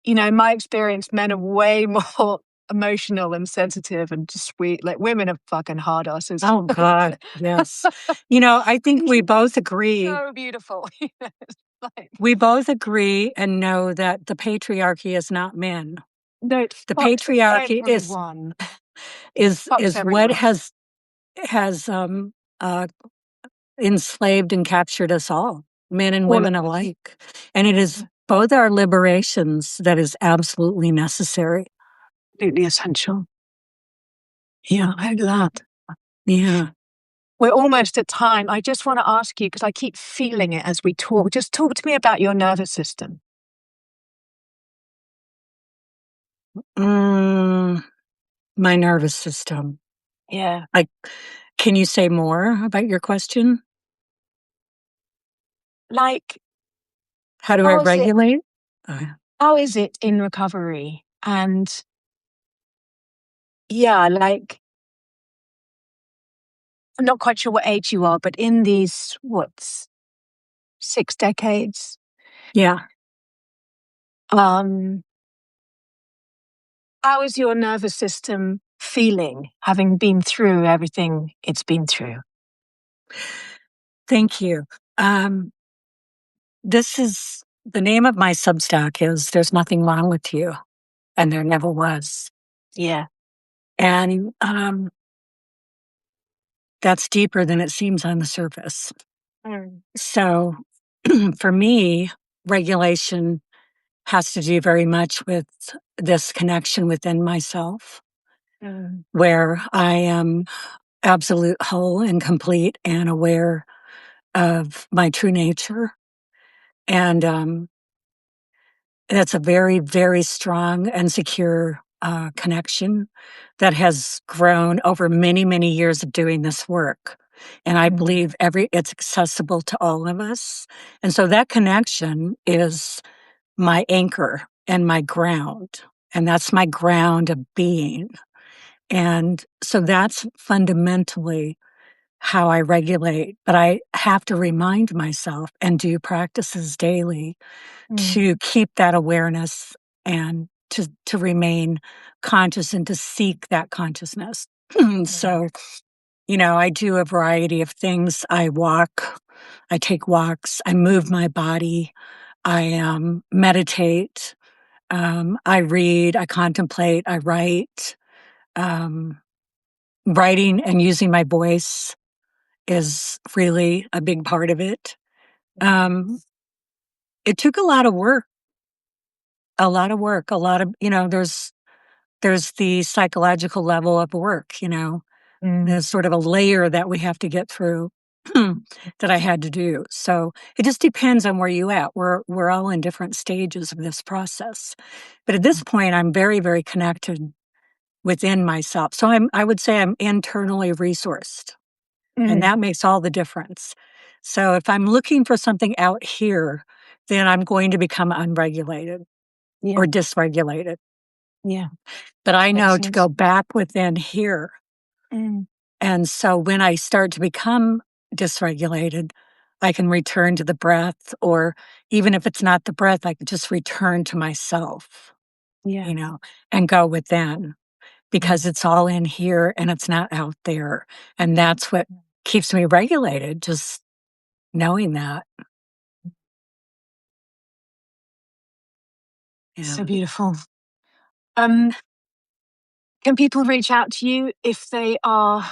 in my experience, men are way more emotional and sensitive and sweet. Like, women are fucking hard asses. Oh God, yes. I think we both agree. So beautiful. We both agree and know that the patriarchy is not men. No, the patriarchy is what has enslaved and captured us all, men and women alike. And it is both our liberations that is absolutely necessary. Absolutely essential. Yeah, I heard that. Yeah. We're almost at time. I just want to ask you, because I keep feeling it as we talk, just talk to me about your nervous system. My nervous system. Yeah. Can you say more about your question? Like, how do I regulate? How is it in recovery? And yeah, like, I'm not quite sure what age you are, but in these, 6 decades? Yeah. How is your nervous system feeling, having been through everything it's been through? Thank you. This is the name of my Substack is There's Nothing Wrong with You, and there never was. Yeah. And that's deeper than it seems on the surface. So for me, regulation has to do very much with this connection within myself, where I am absolute whole and complete and aware of my true nature. And that's a very, very strong and secure connection that has grown over many, many years of doing this work. And I believe it's accessible to all of us. And so that connection is my anchor and my ground. And that's my ground of being. And so that's fundamentally how I regulate. But I have to remind myself and do practices daily to keep that awareness and to remain conscious and to seek that consciousness. So, I do a variety of things. I walk, I take walks, I move my body, I meditate, I read, I contemplate, I write. Writing and using my voice is really a big part of it. It took a lot of work, there's the psychological level of work, there's sort of a layer that we have to get through that I had to do. So it just depends on where you at. We're all in different stages of this process. But at this point, I'm very, very connected within myself. So I would say I'm internally resourced, and that makes all the difference. So if I'm looking for something out here, then I'm going to become unregulated or dysregulated. Yeah. But I know to go back within here. And so when I start to become dysregulated, I can return to the breath, or even if it's not the breath, I can just return to myself, Yeah. and go within, because it's all in here and it's not out there. And that's what keeps me regulated, just knowing that. So Yeah. beautiful. Can people reach out to you if they are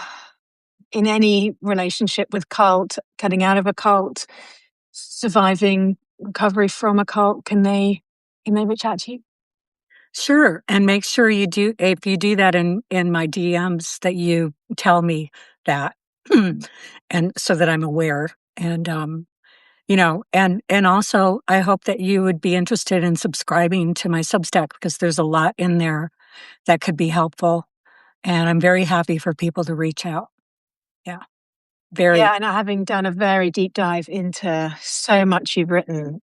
in any relationship with cult, cutting out of a cult, surviving recovery from a cult? Can they reach out to you? Sure. And make sure you do, if you do that in my DMs, that you tell me that. And so that I'm aware. And and also I hope that you would be interested in subscribing to my Substack, because there's a lot in there that could be helpful. And I'm very happy for people to reach out. Yeah. Very. Yeah, and having done a very deep dive into so much you've written,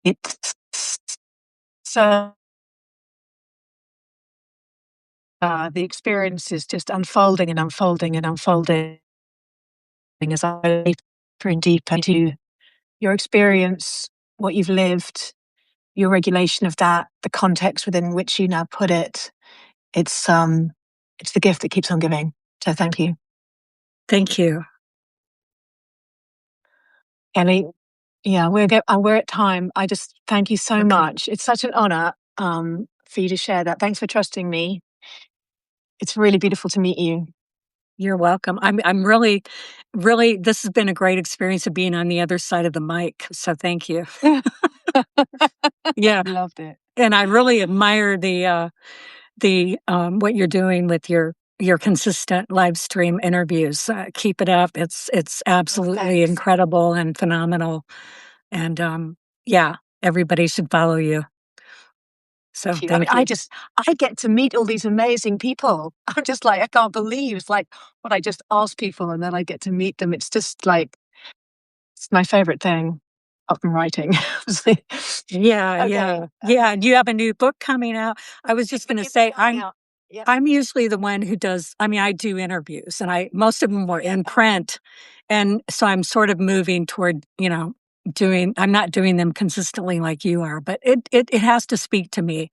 it's so the experience is just unfolding and unfolding and unfolding as I go deeper and deeper into your experience, what you've lived, your regulation of that, the context within which you now put it. It's the gift that keeps on giving. So thank you. Thank you. Kelly, yeah, we're at time. I just thank you so much. It's such an honor for you to share that. Thanks for trusting me. It's really beautiful to meet you. You're welcome. I'm really, really, this has been a great experience of being on the other side of the mic. So thank you. Yeah. Loved it. And I really admire the what you're doing with your consistent live stream interviews. Keep it up. It's absolutely Thanks. incredible and phenomenal. And yeah, everybody should follow you. So Thank you. I mean, thank you. I get to meet all these amazing people. I'm just like, I can't believe it's like what I just ask people and then I get to meet them. It's just like, it's my favorite thing apart from writing. Yeah, Okay. yeah. And you have a new book coming out. I was just going to say, Yeah. I'm usually the one who does. I mean, I do interviews, and most of them were in print, and so I'm sort of moving toward, doing. I'm not doing them consistently like you are, but it has to speak to me.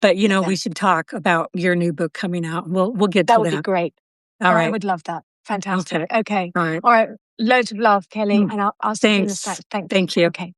But we should talk about your new book coming out. We'll get That to would be that. great. All I right. would love that. Fantastic. Okay. Okay. All right. All right. Loads of love, Kelly. Mm. And I'll see you in a sec. Thanks. Thank you. Okay.